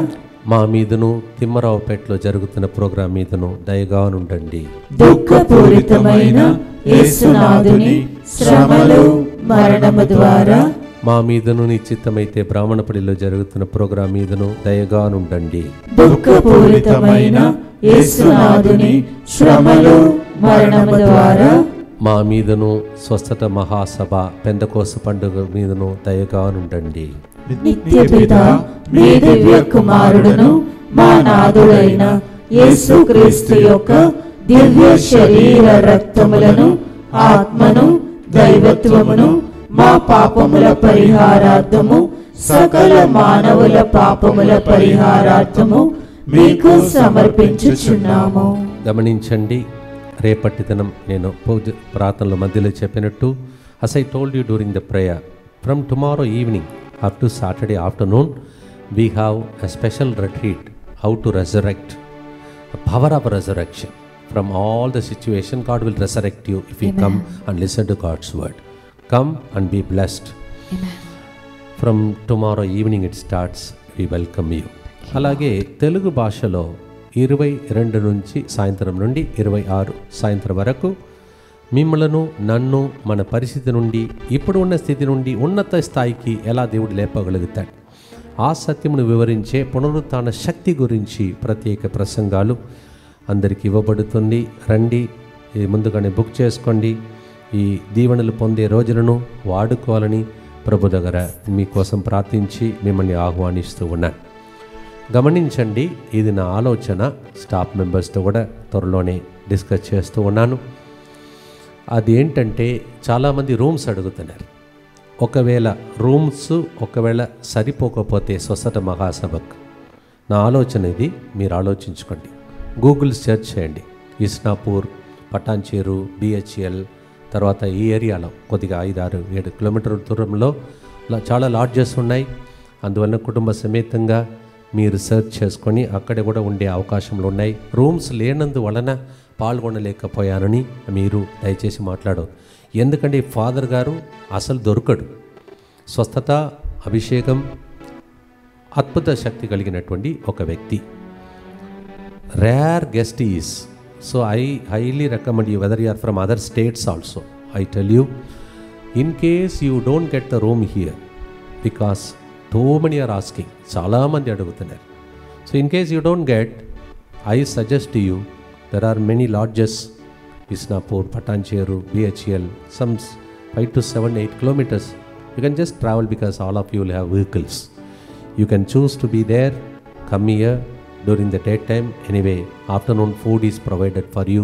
మా మీదను తిమ్మరావుపేటలో జరుగుతున్న ప్రోగ్రాం మీదను దయగానుండండి. దుఃఖపూరితమైన యేసునాథుని శ్రమలు మరణము ద్వారా మా మీదను నీ చిత్తమైతే బ్రాహ్మణపల్లిలో జరుగుతున్న ప్రోగ్రాం మీదను దయగానుండండి. దుఃఖపూరితమైన యేసునాథుని శ్రమలు మరణము ద్వారా మా మీదను స్వస్థత మహాసభ పెందకోస పండుగ మీదను దయగానుండండి. నిత్య పిత మీ దివ్య కుమారుడును మా నాథుడైన యేసుక్రీస్తు యొక్క దివ్య శరీర రక్తములను ఆత్మను దైవత్వమును మా పాపముల పరిహారార్థము సకల మానవుల పాపముల పరిహారార్థము మీకు సమర్పించుచున్నాము. గమనించండి, రేపటి దినం నేను పూజ ప్రార్థనల మధ్యలో చెప్పినట్టు, as I told you during the prayer, from tomorrow evening up to Saturday afternoon we have a special retreat, how to resurrect, the power of resurrection from all the situation. God will resurrect you if you come and listen to God's word. Come and be blessed. From tomorrow evening it starts. We welcome you. అలాగే తెలుగు భాషలో 22 నుంచి సాయంత్రం నుండి 26 సాయంత్రం వరకు మిమ్మలను నన్ను మన పరిస్థితి నుండి ఇప్పుడు ఉన్న స్థితి నుండి ఉన్నత స్థాయికి ఎలా దేవుడు లేపగలుగుతాడు, ఆ సత్యమును వివరించే పునరుత్థాన శక్తి గురించి ప్రత్యేక ప్రసంగాలు అందరికీ ఇవ్వబడుతుంది. రండి, ముందుగానే బుక్ చేసుకోండి. ఈ దీవెనలు పొందే రోజులను వాడుకోవాలని ప్రభు దగ్గర మీకోసం ప్రార్థించి మిమ్మల్ని ఆహ్వానిస్తూ ఉన్నాను. గమనించండి, ఇది నా ఆలోచన. స్టాఫ్ మెంబర్స్తో కూడా త్వరలోనే డిస్కస్ చేస్తూ ఉన్నాను. అది ఏంటంటే, చాలామంది రూమ్స్ అడుగుతున్నారు. ఒకవేళ రూమ్స్ సరిపోకపోతే స్వస్థత మహాసభకు నా ఆలోచన ఇది, మీరు ఆలోచించుకోండి. గూగుల్ సెర్చ్ చేయండి, ఇస్నాపూర్, పటాన్చేరు, BHL, తర్వాత ఈ ఏరియాలో కొద్దిగా 5-6-7 కిలోమీటర్ల దూరంలో చాలా లాడ్జెస్ ఉన్నాయి. అందువలన కుటుంబ సమేతంగా మీరు సెర్చ్ చేసుకొని అక్కడ కూడా ఉండే అవకాశంలో ఉన్నాయి. రూమ్స్ లేనందువలన పాల్గొనలేకపోయానని మీరు దయచేసి మాట్లాడరు. ఎందుకంటే ఫాదర్ గారు అసలు దొరకడు. స్వస్థత, అభిషేకం, అద్భుత శక్తి కలిగినటువంటి ఒక వ్యక్తి. Rare guest is. So I highly recommend you, whether you are from other states also, I tell you, in case you don't get the room here, because too many are asking, చాలా మంది అడుగుతున్నారు. So in case you don't get, I suggest to you, there are many lodges, Isnapur, Patancheru, BHL, some 5 to 7, 8 kilometers. You can just travel because all of you will have vehicles. You can choose to be there, come here during the daytime. Anyway, afternoon food is provided for you.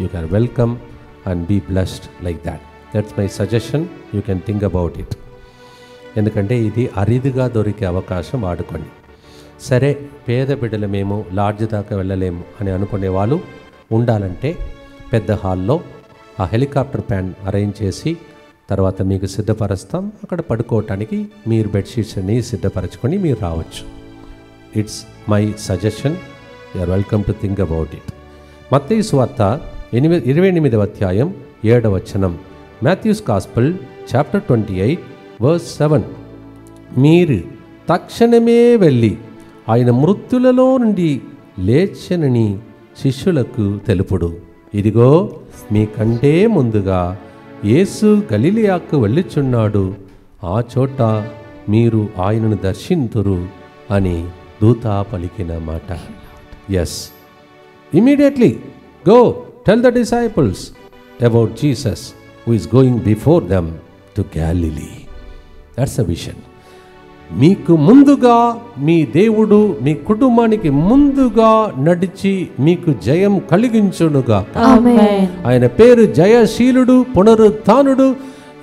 You can welcome and be blessed like that. That's my suggestion. You can think about it. ఎందుకంటే ఇది అరిదిగా దొరికే అవకాశం వాడుకోండి. సరే, పేద బిడ్డలు మేము LADS దాకా వెళ్ళలేము అని అనుకునే వాళ్ళు ఉండాలంటే పెద్ద హాల్లో ఆ హెలికాప్టర్ ప్యాన్ అరేంజ్ చేసి తర్వాత మీకు సిద్ధపరుస్తాం. అక్కడ పడుకోవటానికి మీరు బెడ్షీట్స్ అన్ని సిద్ధపరచుకొని మీరు రావచ్చు. It's my suggestion. You are welcome to think about it. Mattayi సువార్త 28వ అధ్యాయం 7వ వచనం. Matthew's gospel chapter 28 verse 7. మీరు తక్షణమే వెళ్ళి ఆయన మృత్యులలో నుండి లేచనని శిష్యులకు తెలుపుడు. ఇదిగో మీకంటే ముందుగా యేసు గలిలయకు వెళ్ళుచున్నాడు, ఆ చోట మీరు ఆయనను దర్శింతురు అని దూత పలికిన మాట. Yes, immediately go tell the disciples about Jesus who is going before them to Galilee. That's a vision. మీకు ముందుగా మీ దేవుడు మీ కుటుంబానికి ముందుగా నడిచి మీకు జయం కలిగించునుగా. ఆయన పేరు జయశీలుడు, పునరుత్థానుడు.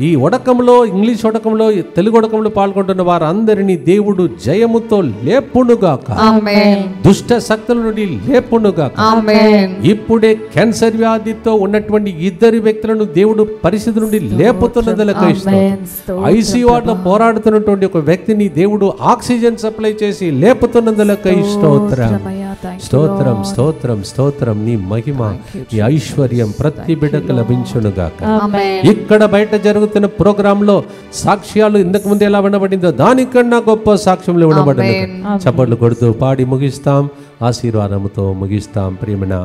ఈ ఒడకంలో, ఇంగ్లీష్ ఒడకంలో, తెలుగు ఒడకంలో పాల్గొంటున్న వారందరినీ దేవుడు జయముతో లేపునుగాక. దుష్ట శక్తుల నుండి లేపునుగాక. ఇప్పుడే క్యాన్సర్ వ్యాధితో ఉన్నటువంటి 2 వ్యక్తులను దేవుడు పరిస్థితి నుండి లేపుతున్నదలకు ఐసీయూ వార్డులో పోరాడుతున్నటువంటి ఒక వ్యక్తిని దేవుడు ఆక్సిజన్ సప్లై చేసి లేపుతున్నదలకు స్తోత్రం, స్తోత్రం, స్తోత్రం, స్తోత్రం. నీ మహిమ, నీ ఐశ్వర్యం ప్రతి బిడ్డకు లభించునుగాక. ఇక్కడ బయట జరుగుతున్న ప్రోగ్రాంలో సాక్ష్యాలు ఇంతకు ముందు ఎలా వినబడిందో దానికన్నా గొప్ప సాక్ష్యంలో వినబడింది. చప్పట్లు కొడుతూ పాడి ముగిస్తాం, ఆశీర్వాదంతో ముగిస్తాం. ప్రియమైన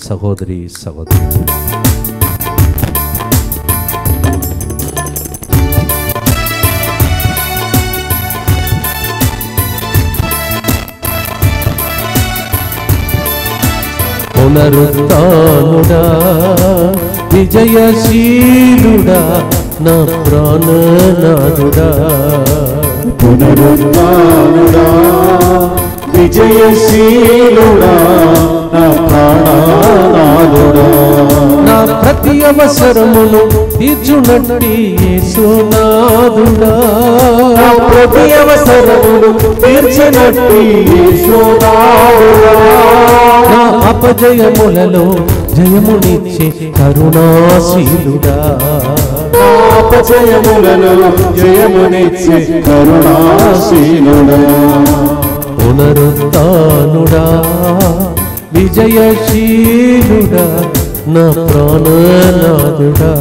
సహోదరి సహోదరు, పునరుత్థానుడా విజయశీలుడా నా ప్రాణనాథుడా. పునరుత్థానుడా విజయశీలుడా నా ప్రాణనాథుడా. నా ప్రతి అవసరమును తీర్చునట్టి యేసునాథుడా. నా ప్రతి అవసరమును తీర్చినట్టి యేసునాథుడా. నా అపజయములలో జయమునిచ్చే కరుణాశీలుడా. నా అపజయములలో జయమునిచ్చే కరుణాశీలుడా. పునరుత్థానుడా విజయశీలుడా నా ప్రాణనాథుడా.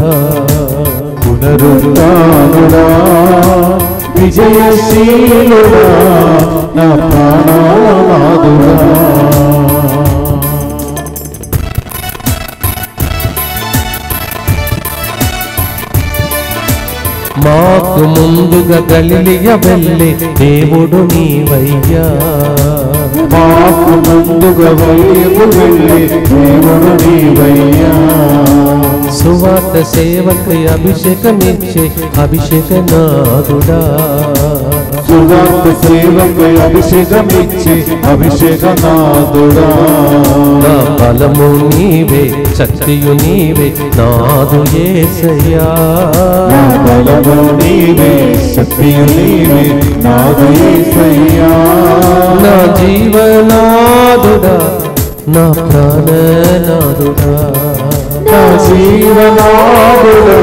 పునరుత్థానుడా విజయశీలుడా నా ప్రాణనాథుడా. మాకు ముందుగా గలిలియ వెళ్ళే దేవుడు నీవయ్యా. మాకు ముందుగా వెళ్ళే దేవుడు నీవయ్యా. సువార్త సేవకై అభిషేకమిచ్చే అభిషేకనాథుడా. సువార్త సేవకై అభిషేకమిచ్చే అభిషేకనాథుడా. నా బలము నీవే శక్తియు నీవే నాదు యేసయ్యా. నా బలము నీవే శక్తియు నీవే నాదు యేసయ్యా. నా జీవనాథుడా నా ప్రాణనాథుడా. నా జీవనాథుడా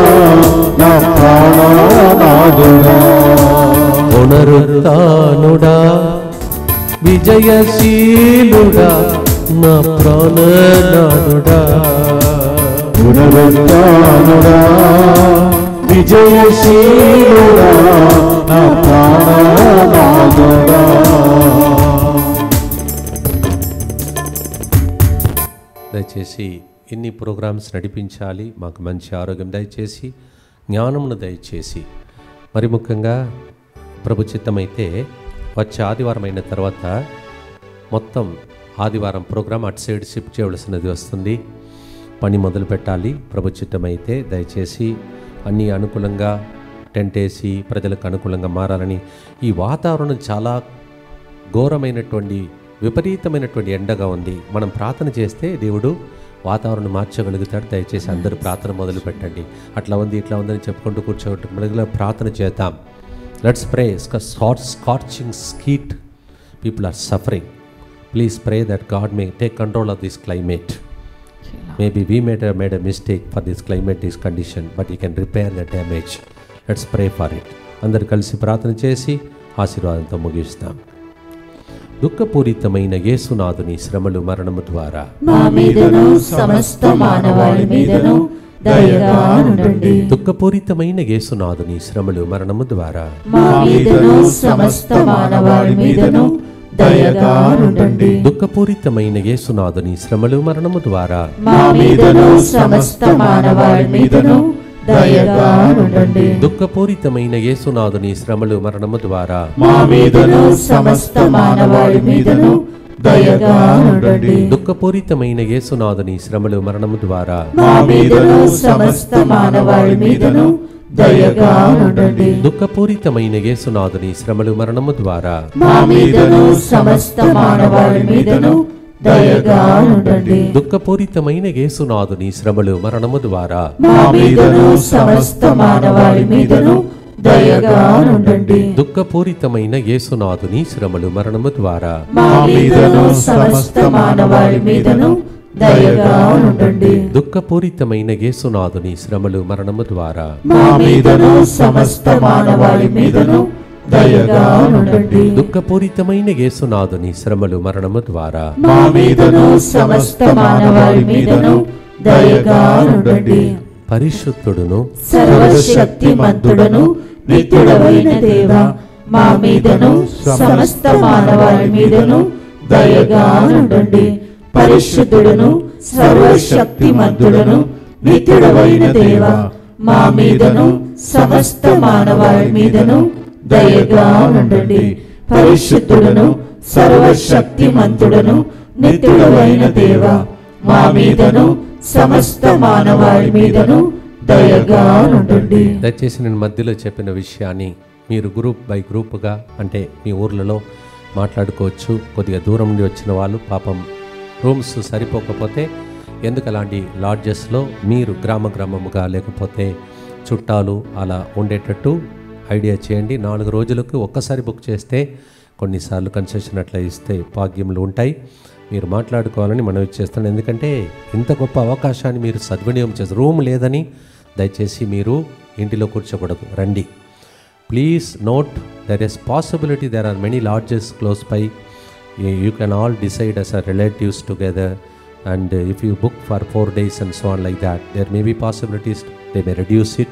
నా ప్రాణనాథుడా. పునరుత్థానుడా విజయశీలుడా నా ప్రాణనాథుడా. పునరుత్థానుడా విజయశీలుడా నా ప్రాణనాథుడా. దయచేసి ఇన్ని ప్రోగ్రామ్స్ నడిపించాలి, మాకు మంచి ఆరోగ్యం దయచేసి, జ్ఞానమును దయచేసి, మరి ముఖ్యంగా ప్రభు చిత్తమైతే వచ్చే ఆదివారం అయిన తర్వాత మొత్తం ఆదివారం ప్రోగ్రాం అటు సైడ్ షిఫ్ట్ చేయవలసినది వస్తుంది. పని మొదలు పెట్టాలి. ప్రభు చిత్తమైతే దయచేసి అన్నీ అనుకూలంగా టెంట్ వేసి ప్రజలకు అనుకూలంగా మారాలని. ఈ వాతావరణం చాలా ఘోరమైనటువంటి విపరీతమైనటువంటి ఎండగా ఉంది. మనం ప్రార్థన చేస్తే దేవుడు వాతావరణం మార్చగలుగుతాడు. దయచేసి అందరూ ప్రార్థన మొదలు పెట్టండి. అట్లా ఉంది ఇట్లా ఉందని చెప్పుకుంటూ కూర్చోవటం మొదలుగా ప్రార్థన చేద్దాం. Let's pray. Scorching heat people are suffering. Please pray that God may take control of this climate. Maybe we made a mistake for this climate, this condition, but He can repair the damage. Let's pray for it. అందరు కలిసి ప్రార్థన చేసి ఆశీర్వాదంతో ముగిస్తాం. దుఃఖపూరితమైన యేసునాథుని శ్రమలు మరణము ద్వారా మా మీదను సమస్త మానవాళి మీదను దయగా ఉండండి. దుఃఖపూరితమైన యేసునాథుని శ్రమలు మరణము ద్వారా మా మీదను సమస్త మానవాళి మీదను దయగా ఉండండి. దుఃఖపూరితమైన యేసునాథుని శ్రమలు మరణము ద్వారా మా మీదను సమస్త మానవాళి మీదను దయగా ఉండండి. దుఃఖపూరితమైన యేసునాథుని శ్రమలు మరణము ద్వారా మా మీదను సమస్త మానవాళి మీదను దయగా ఉండండి. దుఃఖపూరితమైన యేసునాథుని శ్రమలు మరణము ద్వారా మా మీదను సమస్త మానవాళి మీదను దయగా ఉండండి. దుఃఖపూరితమైన యేసునాథుని శ్రమలు మరణము ద్వారా మా మీదను సమస్త మానవాళి మీదను దయగా ఉండండి. దుఃఖపూరితమైన యేసునాథుని శ్రమలు మరణము ద్వారా మా మీదను సమస్త మానవాళి మీదను దయగా ఉండండి. దుఃఖపూరితమైన యేసునాథుని శ్రమలు మరణము ద్వారా మా మీదను సమస్త మానవాళి మీదను దయగా ఉండండి. దుఃఖపూరితమైన యేసునాథుని శ్రమలు మరణము ద్వారా మా మీదను సమస్త మానవాళి మీదను దయగా ఉండండి. దుఃఖపూరితమైన యేసునాథుని శ్రమలు మరణము ద్వారా మా మీదను సమస్త మానవాళి మీదను దయగా ఉండండి. పరిశుద్ధుడును సర్వశక్తిమంతుడును నిత్యుడవైన దేవా, మా మీదను సమస్త మానవాళి మీదను దయగా ఉండండి. పరిశుద్ధుడును సర్వశక్తిమంతుడును నిత్యుడవైన దేవా, మా మీదను సమస్త మానవాళి మీదను దయగా ఉండండి. పరిశుద్ధుడును సర్వశక్తిమంతుడును నిత్యుడవైన దేవా, మా మీదను సమస్త మానవాళి మీదను దయగా నుండండి. దయచేసి నేను మధ్యలో చెప్పిన విషయాన్ని మీరు గ్రూప్ బై గ్రూప్గా అంటే మీ ఊర్లలో మాట్లాడుకోవచ్చు. కొద్దిగా దూరం నుండి వచ్చిన వాళ్ళు పాపం రూమ్స్ సరిపోకపోతే ఎందుకు అలాంటి లాడ్జెస్లో మీరు గ్రామముగా లేకపోతే చుట్టాలు అలా ఉండేటట్టు ఐడియా చేయండి. 4 రోజులకు ఒక్కసారి బుక్ చేస్తే కొన్నిసార్లు కన్సెషన్ అట్లా ఇస్తే భాగ్యములు ఉంటాయి. మీరు మాట్లాడుకోవాలని మనం ఇచ్చేస్తాను. ఎందుకంటే ఇంత గొప్ప అవకాశాన్ని మీరు సద్వినియోగం చేస్తారు. రూమ్ లేదని దయచేసి మీరు ఇంటిలో కూర్చోకూడదు, రండి. Please note there is possibility there are many lodges close by. You can all decide as a relatives together, and if you book for 4 days and so on like that, there may be possibilities they may reduce it.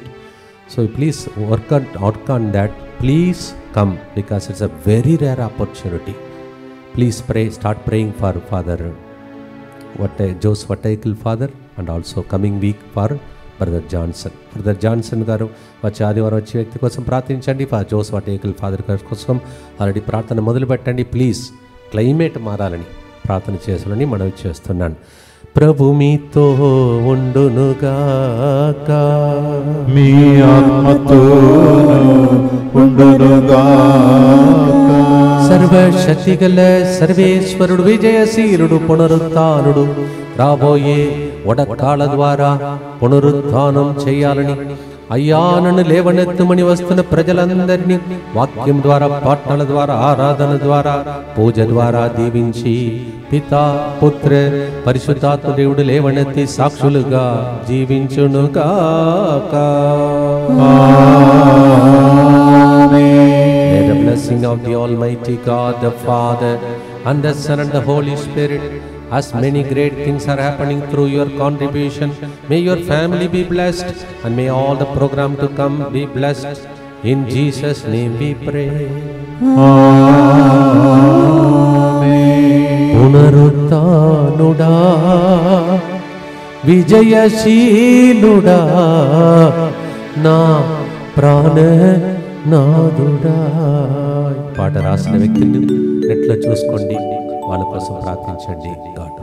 So please work on that. Please come, because it's a very rare opportunity. Please pray, start praying for Father Joseph Vattaikal father, and also coming week for brother Johnson గారు వచ్చే ఆదివారం వచ్చే వ్యక్తి కోసం ప్రార్థించండి. Joseph వాటేకల్ father గారి కోసం already ప్రార్థన మొదలు పెట్టండి. ప్లీజ్ క్లైమేట్ మారాలని ప్రార్థన చేయాలని మనవి చేస్తున్నాను. ప్రభు మీతో ఉండునుగాక, మీ ఆత్మతోను ఉండునుగాక. సర్వశక్తిగల సర్వేశ్వరుడు, విజయశీలుడు, పునరుత్థానుడు రాబోయే వడకాల ద్వారా పునరుత్థానం చేయాలని, అయ్యా నన్ను లేవనెత్తుమని వస్తున్న ప్రజలందరినీ వాక్యం ద్వారా, పాటల ద్వారా, ఆరాధన ద్వారా, పూజ ద్వారా దీవించి పితా పుత్ర పరిశుద్ధాత్మ దేవుడు లేవనెత్తి సాక్షులుగా జీవించునుగాక. May the blessing of the Almighty God, the Father and the Son and the Holy Spirit, as many great things are happening through your contribution, may your family be blessed, and may all the program to come be blessed. In Jesus' name we pray. పునరుత్థానుడా, విజయశీలుడా, నా ప్రాణనాథుడా. పాట రాసిన వ్యక్తిని నెట్లో చూసుకోండి, వాళ్ళ కోసం ప్రార్థించండి. God